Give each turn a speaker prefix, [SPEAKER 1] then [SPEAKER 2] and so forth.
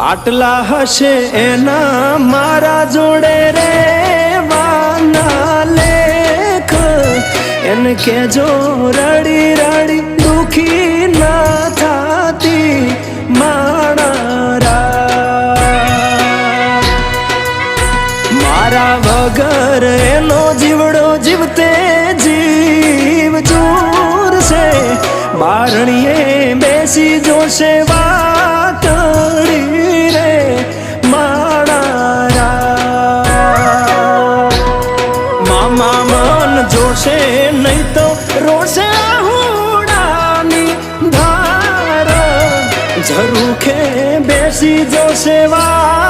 [SPEAKER 1] આટલા હશે એના મારા જોડે રે વાના લેખ એને કેજો રડી રડી દુખી ના થાતી માણા મારા વગર એનો જીવડો જીવતે જીવ જોર છે બારણીએ બેસી જોશે વાતડી રે માણા મામા મન જોશે નહીં તો રોશે હુડાની ધાર ઝરૂખે બેસી જોશે વા